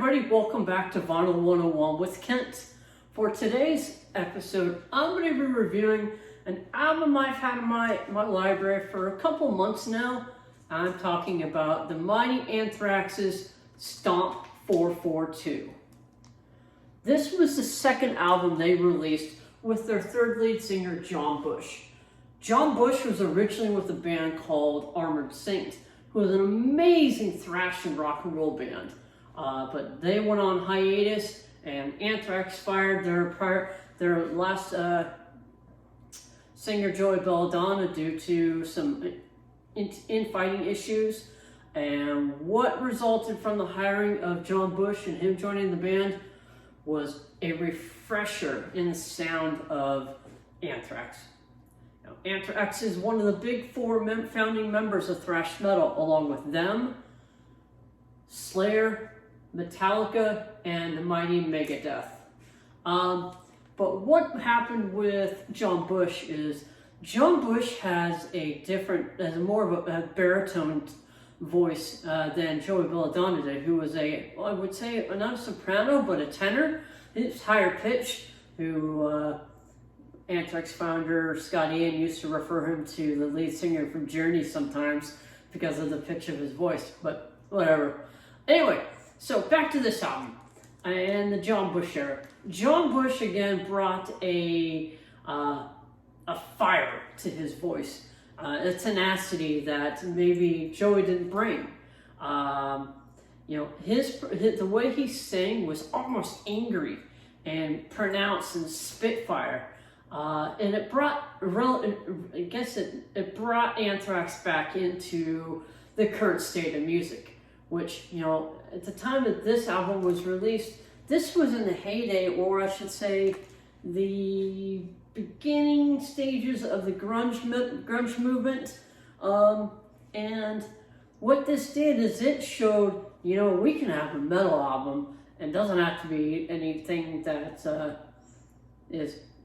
everybody, welcome back to Vinyl 101 with Kent. For today's episode, I'm going to be reviewing an album I've had in my library for a couple months now. I'm talking about the mighty Anthrax's Stomp 442. This was the second album they released with their third lead singer, John Bush. John Bush was originally with a band called Armored Saint, who was an amazing thrash and rock and roll band. But they went on hiatus, and Anthrax fired their last singer, Joey Belladonna, due to some infighting issues. And what resulted from the hiring of John Bush and him joining the band was a refresher in the sound of Anthrax. Anthrax is one of the big four founding members of thrash metal, along with them, Slayer, Metallica, and the mighty Megadeth. But what happened with John Bush is John Bush has more of a baritone voice than Joey Belladonna did, who was I would say, not a soprano, but a tenor. It's higher pitch, who Anthrax founder Scott Ian used to refer him to the lead singer from Journey sometimes because of the pitch of his voice, but whatever. Anyway, so back to this album and the John Bush era. John Bush again brought a fire to his voice, a tenacity that maybe Joey didn't bring. The way he sang was almost angry and pronounced and spitfire. And it brought Anthrax back into the current state of music, which, at the time that this album was released, this was in the heyday, or I should say, the beginning stages of the grunge movement. And what this did is it showed, we can have a metal album and doesn't have to be anything that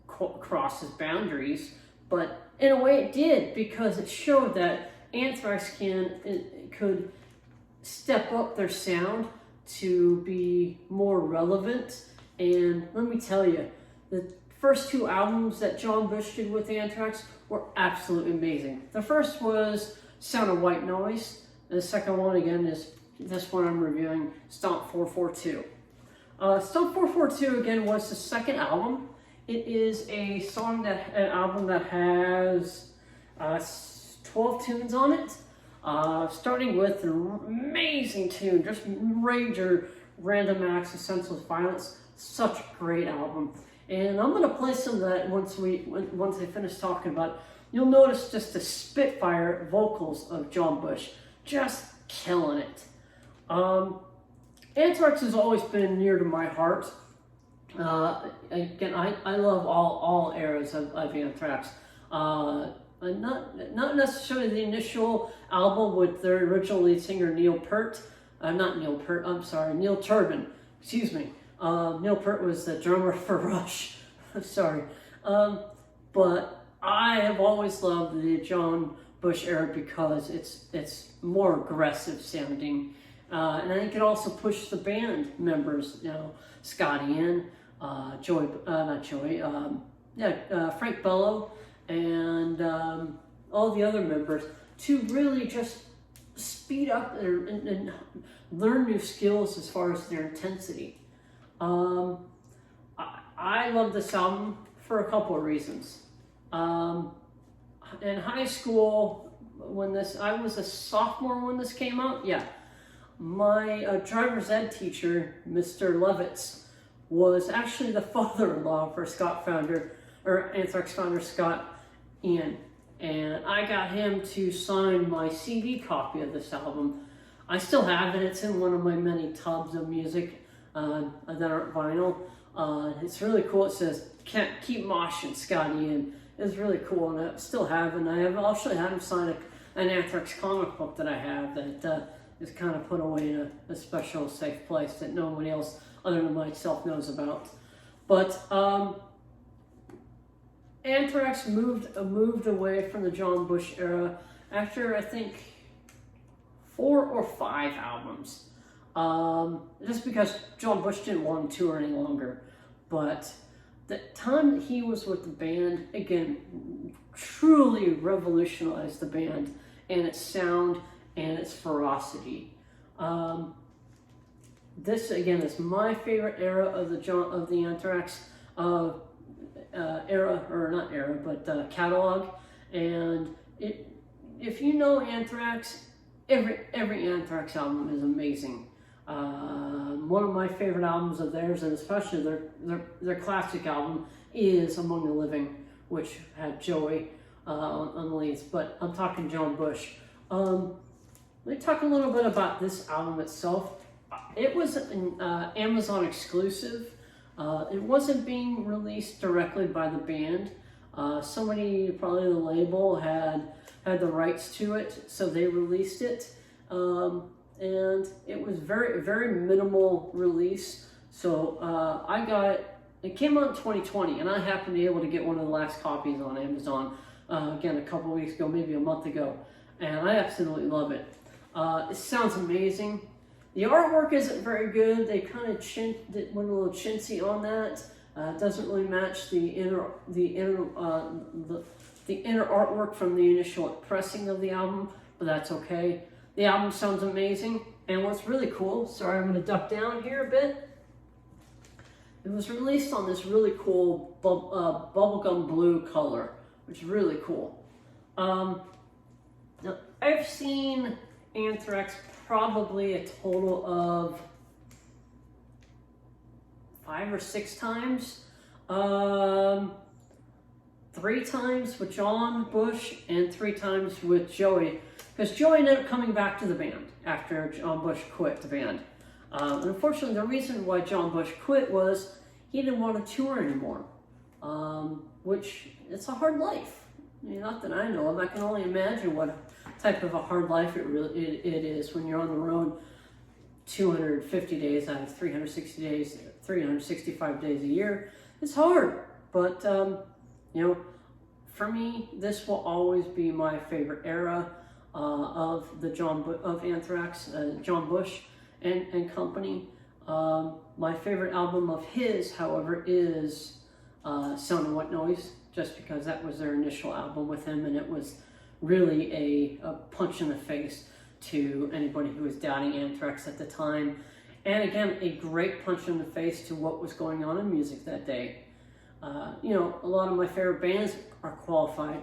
crosses boundaries, but in a way it did, because it showed that Anthrax could step up their sound to be more relevant. And let me tell you, the first two albums that John Bush did with Anthrax were absolutely amazing. The first was Sound of White Noise, and the second one again is this one I'm reviewing, Stomp 442. Stomp 442 again was the second album. It is an album that has 12 tunes on it, starting with an amazing tune, just Rager, Random Acts of Senseless Violence. Such a great album. And I'm going to play some of that once I finish talking about it. You'll notice just the spitfire vocals of John Bush, just killing it. Anthrax has always been near to my heart. Again, I love all eras of Anthrax. Not necessarily the initial album with their original lead singer Neil Turbin. Excuse me. Neil Peart was the drummer for Rush. Sorry. But I have always loved the John Bush era because it's more aggressive sounding. And I think it also pushed the band members, Scott Ian, Frank Bello, and all the other members to really just speed up and learn new skills as far as their intensity. I love this album for a couple of reasons. In high school, I was a sophomore when this came out. Yeah, my driver's ed teacher, Mr. Levitz, was actually the father-in-law for Anthrax founder Scott Ian, and I got him to sign my CD copy of this album. I still have it. It's in one of my many tubs of music that aren't vinyl. It's really cool. It says "Keep Moshing, Scott Ian." It's really cool, and I still have it. And I'll actually had him sign an Anthrax comic book that I have that is kind of put away in a special, safe place that nobody else other than myself knows about. But Anthrax moved away from the John Bush era after, I think, 4 or 5 albums. just because John Bush didn't want him to tour any longer. But the time that he was with the band, again, truly revolutionized the band and its sound and its ferocity. This again is my favorite era of the Anthrax era, or not era, but catalog. And if you know Anthrax, every Anthrax album is amazing. One of my favorite albums of theirs, and especially their classic album, is Among the Living, which had Joey on the leads. But I'm talking John Bush. Let me talk a little bit about this album itself. It was an Amazon exclusive. It wasn't being released directly by the band. Somebody, probably the label, had the rights to it, so they released it. And it was very, very minimal release. So I got it. It came out in 2020, and I happened to be able to get one of the last copies on Amazon, again, a couple of weeks ago, maybe a month ago. And I absolutely love it. It sounds amazing. The artwork isn't very good. They kind of went a little chintzy on that. It doesn't really match the inner artwork from the initial pressing of the album, but that's okay. The album sounds amazing, and what's really cool, sorry, I'm going to duck down here a bit. It was released on this really cool bubblegum blue color, which is really cool. Now, I've seen Anthrax probably a total of 5 or 6 times. 3 times with John Bush and 3 times with Joey, because Joey ended up coming back to the band after John Bush quit the band. And unfortunately, the reason why John Bush quit was he didn't want to tour anymore, which it's a hard life. I mean, not that I know of. I can only imagine what type of a hard life it is when you're on the road 250 days out of 360 days, 365 days a year. It's hard, but you know, for me, this will always be my favorite era of Anthrax, John Bush and company. My favorite album of his, however, is Sound and White Noise, just because that was their initial album with him, and it was really a punch in the face to anybody who was doubting Anthrax at the time. And again, a great punch in the face to what was going on in music that day. You know, a lot of my favorite bands are qualified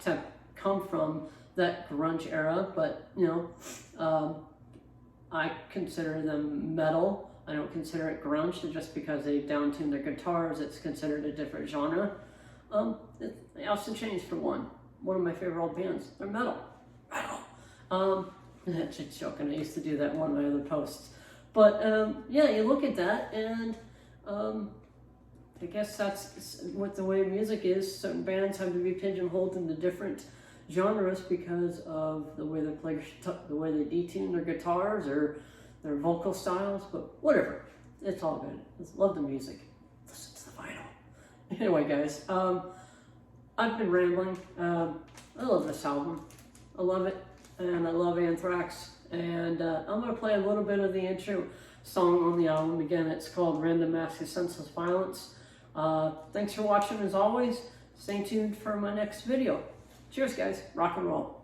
to come from that grunge era, but you know, I consider them metal. I don't consider it grunge, just because they down-tuned their guitars. It's considered a different genre. Alice in Chains, for one of my favorite old bands. They're metal. Just joking. I used to do that in one of my other posts. But yeah, you look at that, and I guess that's what the way music is. Certain bands have to be pigeonholed into different genres because of the way they play, the way they detune their guitars or their vocal styles. But whatever, it's all good. Just love the music. Listen to the vinyl. Anyway, guys, I've been rambling. I love this album. I love it, and I love Anthrax. And I'm going to play a little bit of the intro song on the album. Again, it's called Random Acts of Senseless Violence. Thanks for watching as always. Stay tuned for my next video. Cheers, guys. Rock and roll.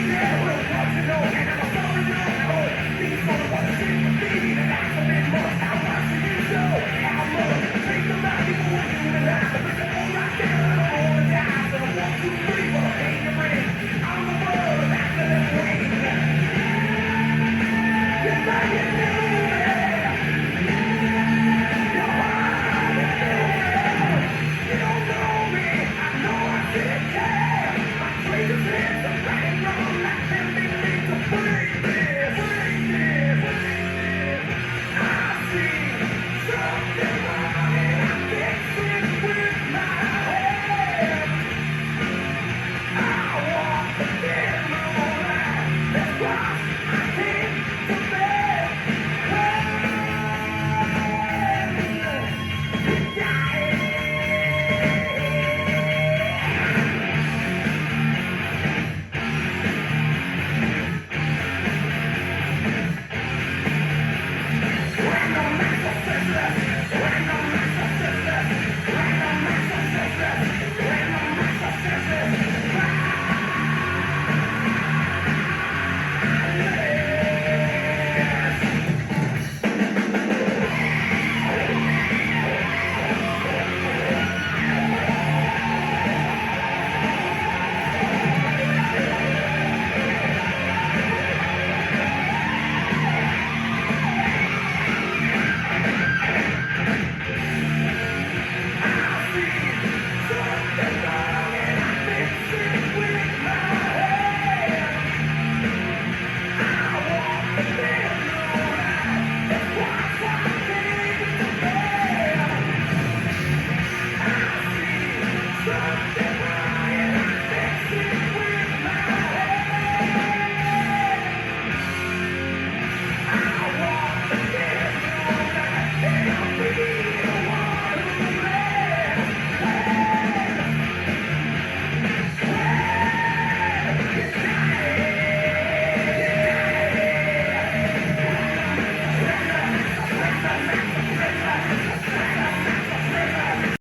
never want to know